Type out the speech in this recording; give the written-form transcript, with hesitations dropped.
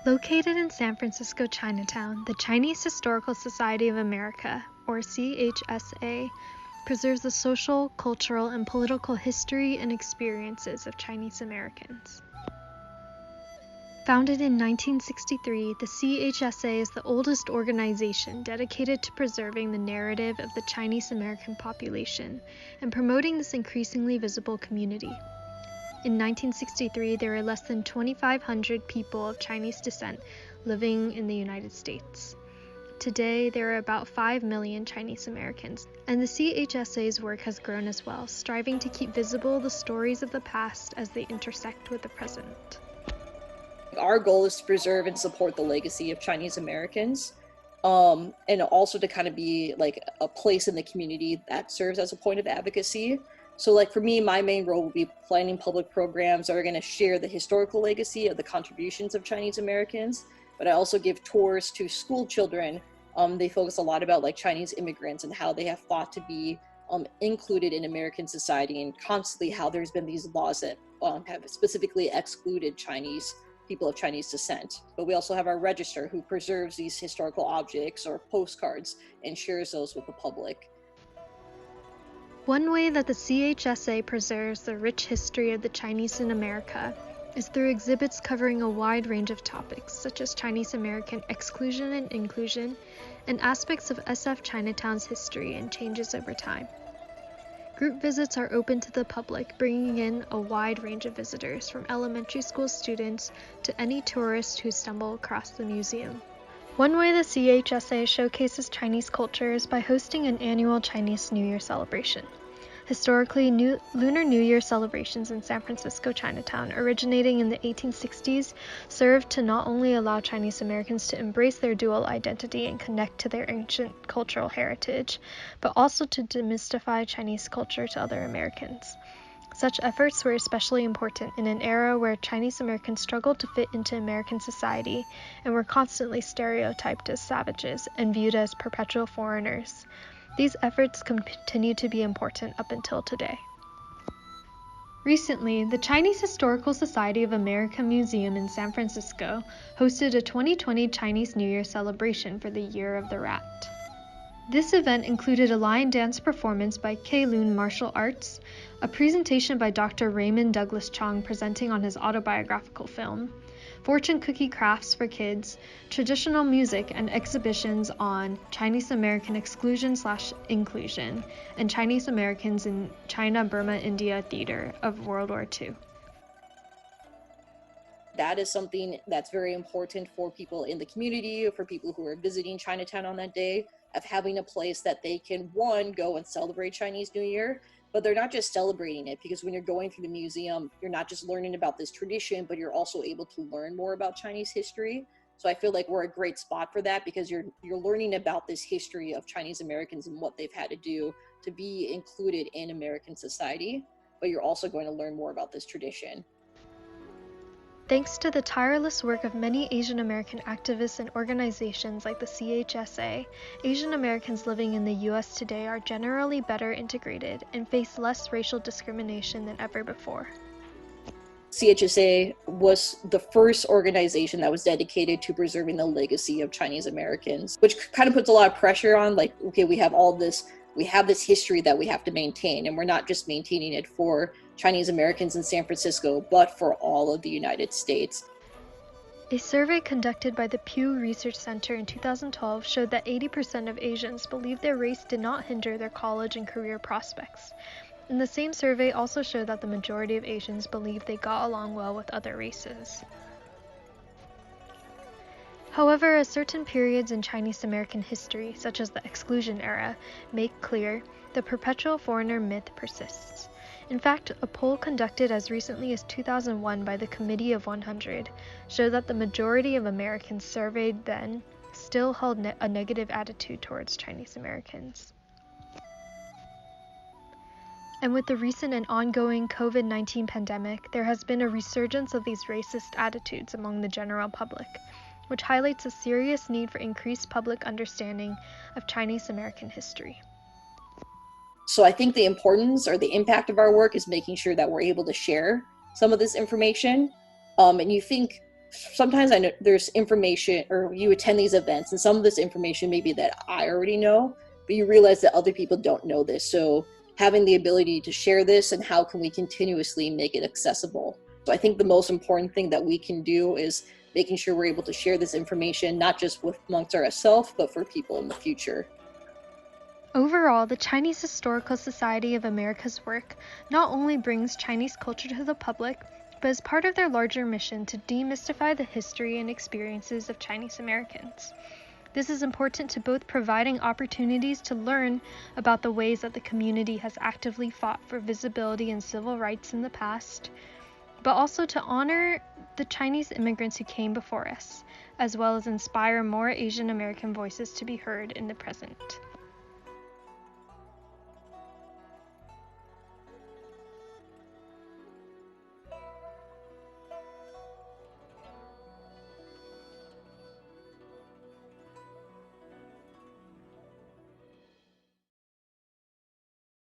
Located in San Francisco, Chinatown, the Chinese Historical Society of America, or CHSA, preserves the social, cultural, and political history and experiences of Chinese Americans. Founded in 1963, the CHSA is the oldest organization dedicated to preserving the narrative of the Chinese American population and promoting this increasingly visible community. In 1963, there were less than 2,500 people of Chinese descent living in the United States. Today, there are about 5 million Chinese Americans, and the CHSA's work has grown as well, striving to keep visible the stories of the past as they intersect with the present. Our goal is to preserve and support the legacy of Chinese Americans, and also to kind of be like a place in the community that serves as a point of advocacy. So like for me, my main role will be planning public programs that are going to share the historical legacy of the contributions of Chinese Americans, but I also give tours to school children. They focus a lot about like Chinese immigrants and how they have fought to be included in American society, and constantly how there's been these laws that have specifically excluded people of Chinese descent. But we also have our register who preserves these historical objects or postcards and shares those with the public. One way that the CHSA preserves the rich history of the Chinese in America is through exhibits covering a wide range of topics, such as Chinese American exclusion and inclusion, and aspects of SF Chinatown's history and changes over time. Group visits are open to the public, bringing in a wide range of visitors, from elementary school students to any tourist who stumble across the museum. One way the CHSA showcases Chinese culture is by hosting an annual Chinese New Year celebration. Historically, Lunar New Year celebrations in San Francisco Chinatown, originating in the 1860s, served to not only allow Chinese Americans to embrace their dual identity and connect to their ancient cultural heritage, but also to demystify Chinese culture to other Americans. Such efforts were especially important in an era where Chinese Americans struggled to fit into American society and were constantly stereotyped as savages and viewed as perpetual foreigners. These efforts continue to be important up until today. Recently, the Chinese Historical Society of America Museum in San Francisco hosted a 2020 Chinese New Year celebration for the Year of the Rat. This event included a lion dance performance by Kowloon Martial Arts, a presentation by Dr. Raymond Douglas Chong presenting on his autobiographical film, fortune cookie crafts for kids, traditional music, and exhibitions on Chinese American exclusion/inclusion and Chinese Americans in China, Burma, India theater of World War II. That is something that's very important for people in the community, for people who are visiting Chinatown on that day, of having a place that they can, one, go and celebrate Chinese New Year, but they're not just celebrating it, because when you're going through the museum, you're not just learning about this tradition, but you're also able to learn more about Chinese history. So I feel like we're a great spot for that, because you're learning about this history of Chinese Americans and what they've had to do to be included in American society, but you're also going to learn more about this tradition. Thanks to the tireless work of many Asian American activists and organizations like the CHSA, Asian Americans living in the U.S. today are generally better integrated and face less racial discrimination than ever before. CHSA was the first organization that was dedicated to preserving the legacy of Chinese Americans, which kind of puts a lot of pressure on, like, okay, we have this history that we have to maintain, and we're not just maintaining it for Chinese Americans in San Francisco, but for all of the United States. A survey conducted by the Pew Research Center in 2012 showed that 80% of Asians believe their race did not hinder their college and career prospects. And the same survey also showed that the majority of Asians believe they got along well with other races. However, as certain periods in Chinese American history, such as the Exclusion Era, make clear, the perpetual foreigner myth persists. In fact, a poll conducted as recently as 2001 by the Committee of 100 showed that the majority of Americans surveyed then still held a negative attitude towards Chinese Americans. And with the recent and ongoing COVID-19 pandemic, there has been a resurgence of these racist attitudes among the general public, which highlights a serious need for increased public understanding of Chinese American history. So I think the importance or the impact of our work is making sure that we're able to share some of this information. And you think sometimes I know there's information, or you attend these events, and some of this information maybe that I already know, but you realize that other people don't know this. So having the ability to share this, and how can we continuously make it accessible. So I think the most important thing that we can do is making sure we're able to share this information, not just with amongst ourselves, but for people in the future. Overall, the Chinese Historical Society of America's work not only brings Chinese culture to the public, but is part of their larger mission to demystify the history and experiences of Chinese Americans. This is important to both providing opportunities to learn about the ways that the community has actively fought for visibility and civil rights in the past, but also to honor the Chinese immigrants who came before us, as well as inspire more Asian American voices to be heard in the present.